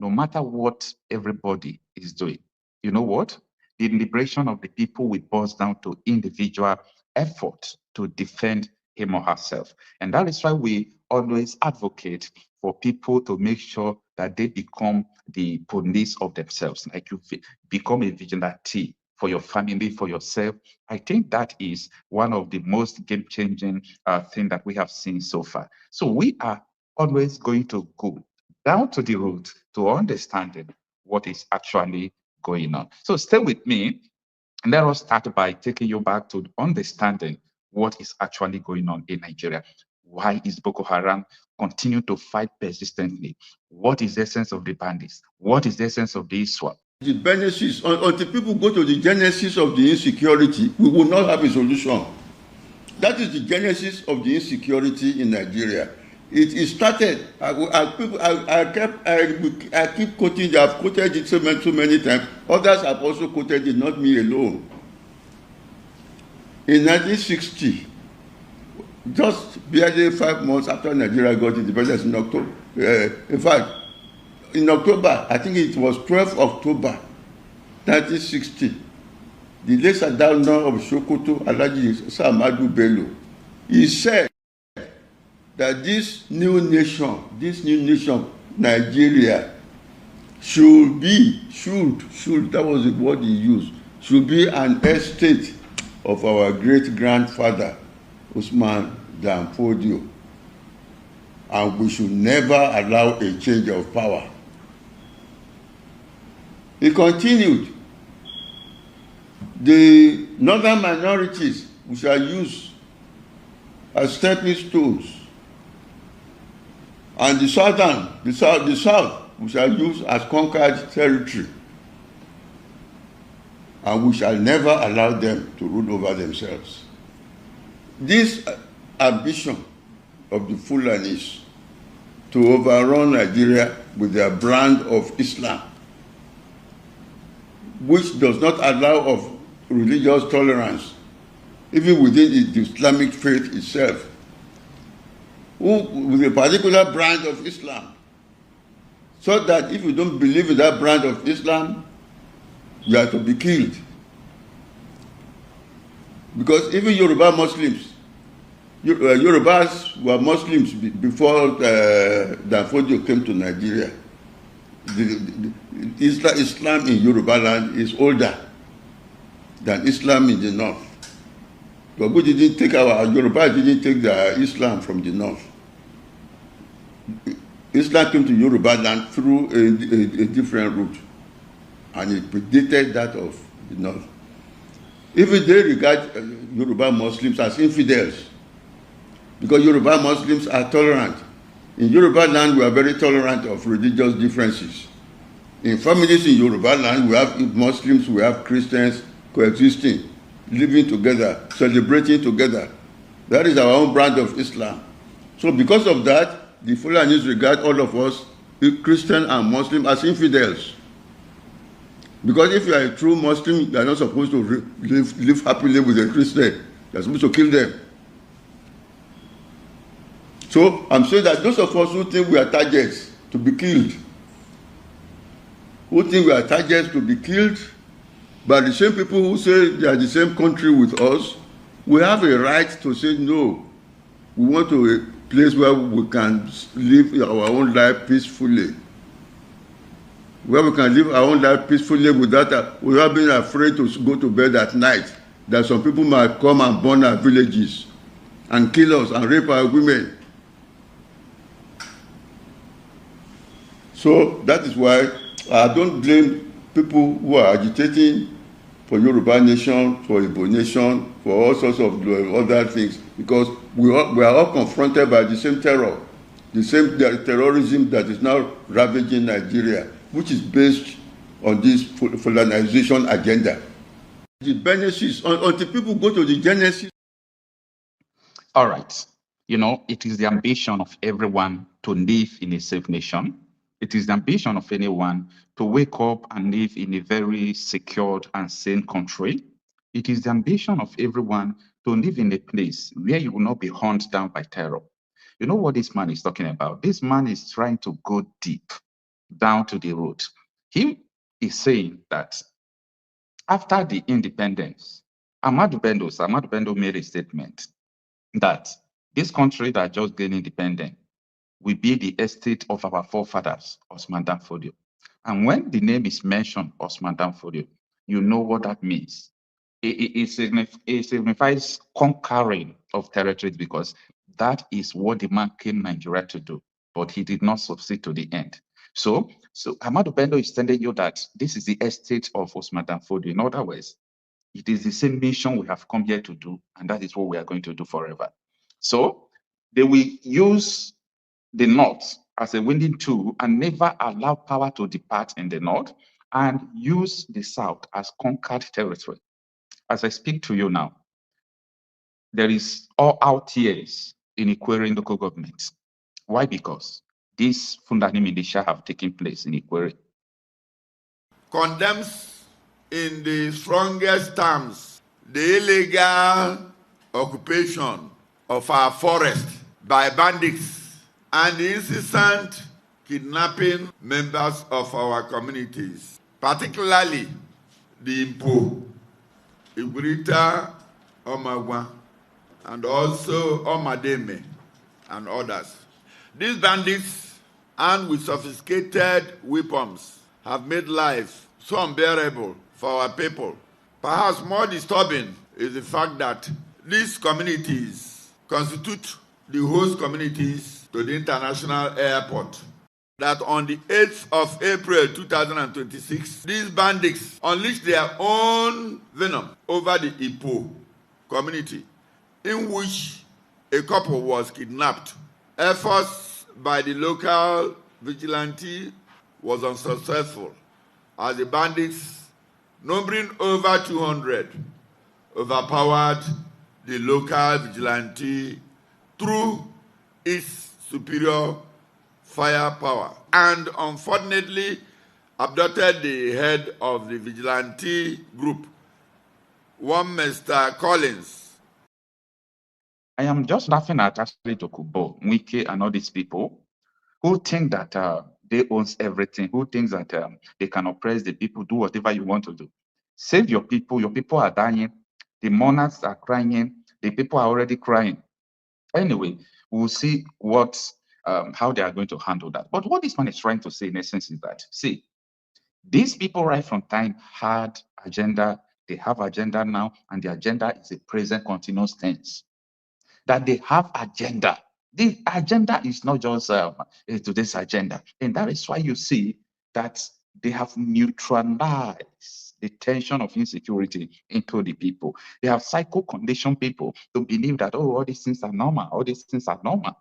no matter what everybody is doing, you know what? The liberation of the people will boils down to individual effort to defend him or herself. And that is why we always advocate for people to make sure that they become the police of themselves, like you become a vigilante for your family, for yourself. I think that is one of the most game-changing thing that we have seen so far. So we are always going to go down to the root to understanding what is actually going on. So stay with me, and let us start by taking you back to understanding what is actually going on in Nigeria. Why is Boko Haram continue to fight persistently? What is the essence of the bandits? What is the essence of the ISWAP? The benefits, until people go to the genesis of the insecurity, we will not have a solution. That is the genesis of the insecurity in Nigeria. It started. I keep quoting. I've quoted it so many times. Others have also quoted it, not me alone. In 1960, just barely 5 months after Nigeria got independence in October, in fact, in October, I think it was 12th October 1960, the late Sardauna of Sokoto, Alhaji Samadu Bello, he said that this new nation, Nigeria, that was the word he used, should be an estate of our great-grandfather, Usman Dan Fodio. And we should never allow a change of power. He continued, the northern minorities we shall use as stepping stones, and the south we shall use as conquered territory, and we shall never allow them to rule over themselves. This ambition of the Fulanis to overrun Nigeria with their brand of Islam, which does not allow of religious tolerance, even within the Islamic faith itself, with a particular brand of Islam, so that if you don't believe in that brand of Islam, you are to be killed. Because even Yoruba Muslims, Yorubas were Muslims before Dan Fodio came to Nigeria. Islam in Yoruba land is older than Islam in the north. But we didn't take Yorubas didn't take their Islam from the north. Islam came to Yoruba land through a different route, and it predated that of the north. Even they regard Yoruba Muslims as infidels, because Yoruba Muslims are tolerant. In Yoruba land, we are very tolerant of religious differences. In families in Yoruba land, we have Muslims, we have Christians coexisting, living together, celebrating together. That is our own brand of Islam. So because of that, the Fulanis regard all of us, Christian and Muslim, as infidels. Because if you are a true Muslim, you are not supposed to live happily with a Christian. You are supposed to kill them. So I'm saying that those of us who think we are targets to be killed, but the same people who say they are the same country with us, we have a right to say no. We want to a place where we can live our own life peacefully. Where we can live our own life peacefully without being afraid to go to bed at night, that some people might come and burn our villages and kill us and rape our women. So that is why I don't blame people who are agitating for Yoruba nation, for Igbo nation, for all sorts of other things, because we are all confronted by the same terror, the same terrorism that is now ravaging Nigeria, which is based on this Fulanization agenda. The benefits, until people go to the genesis. All right. You know, it is the ambition of everyone to live in a safe nation. It is the ambition of anyone to wake up and live in a very secured and sane country. It is the ambition of everyone to live in a place where you will not be hunted down by terror. You know what this man is talking about? This man is trying to go deep. down to the root. He is saying that after the independence, Ahmadu Bello made a statement that this country that just gained independence will be the estate of our forefathers, Osman Dan Fodio. And when the name is mentioned, Osman Dan Fodio, you know what that means. It signifies conquering of territories, because that is what the man came Nigeria to do, but he did not succeed to the end. So Ahmadu Bello is telling you that this is the estate of Osman Dan Fodio. In other words, it is the same mission we have come here to do, and that is what we are going to do forever. So they will use the North as a winning tool and never allow power to depart in the North, and use the South as conquered territory. As I speak to you now, there is all out tears in Ikwere local government. Why? Because these Fulani militia have taken place in Ikwere. Condemns in the strongest terms the illegal occupation of our forest by bandits and the incessant kidnapping members of our communities, particularly the Impo, Ibrita, Omagwa, and also Omademe and others. These bandits, armed with sophisticated weapons, have made life so unbearable for our people. Perhaps more disturbing is the fact that these communities constitute the host communities to the international airport. That on the 8th of April 2026, these bandits unleashed their own venom over the Ipo community, in which a couple was kidnapped. Efforts by the local vigilante was unsuccessful, as the bandits, numbering over 200, overpowered the local vigilante through its superior firepower, and unfortunately abducted the head of the vigilante group, one Mr. Collins. I am just laughing at Ashley Dokubo, Wike, and all these people who think that they own everything, who thinks that they can oppress the people, do whatever you want to do. Save your people are dying, the monarchs are crying, the people are already crying. Anyway, we'll see how they are going to handle that. But what this man is trying to say in essence is that, see, these people right from time had agenda, they have agenda now, and the agenda is a present continuous tense. That they have agenda. The agenda is not just today's agenda. And that is why you see that they have neutralized the tension of insecurity into the people. They have psycho-conditioned people to believe that, oh, all these things are normal, all these things are normal.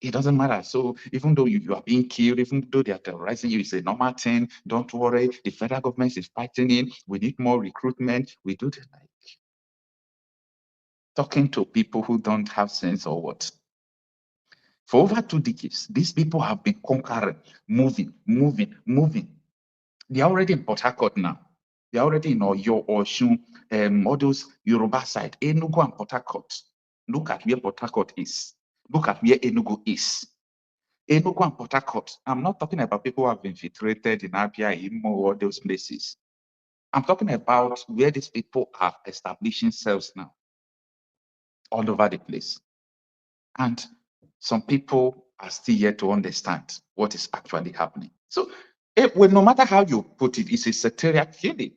It doesn't matter. So even though you are being killed, even though they are terrorizing you, it's a normal thing. Don't worry. The federal government is fighting in. We need more recruitment. We do the like. Talking to people who don't have sense or what. For over 2 decades, these people have been conquering, moving. They are already in Port Harcourt now. They are already in Oyo, Osun, all those Yoruba side, Enugu and Port Harcourt. Look at where Port Harcourt is. Look at where Enugu is. Enugu and Port Harcourt. I'm not talking about people who have infiltrated in Abia, Imo, all those places. I'm talking about where these people are establishing cells now, all over the place. And some people are still yet to understand what is actually happening. So, well, no matter how you put it, it's a sectarian feeling.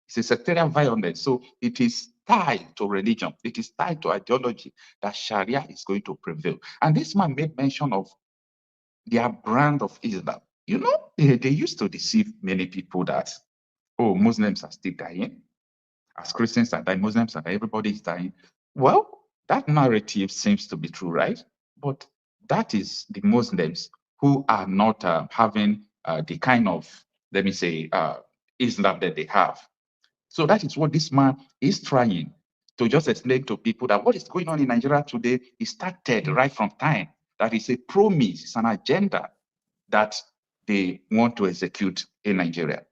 It's a sectarian violence. So it is tied to religion. It is tied to ideology that Sharia is going to prevail. And this man made mention of their brand of Islam. You know, they used to deceive many people that, oh, Muslims are still dying. As Christians are dying, Muslims are dying, everybody is dying. Well, that narrative seems to be true, right? But that is the Muslims who are not having the kind of, let me say, Islam that they have. So that is what this man is trying to just explain to people, that what is going on in Nigeria today is started right from time. That is a promise, it's an agenda that they want to execute in Nigeria.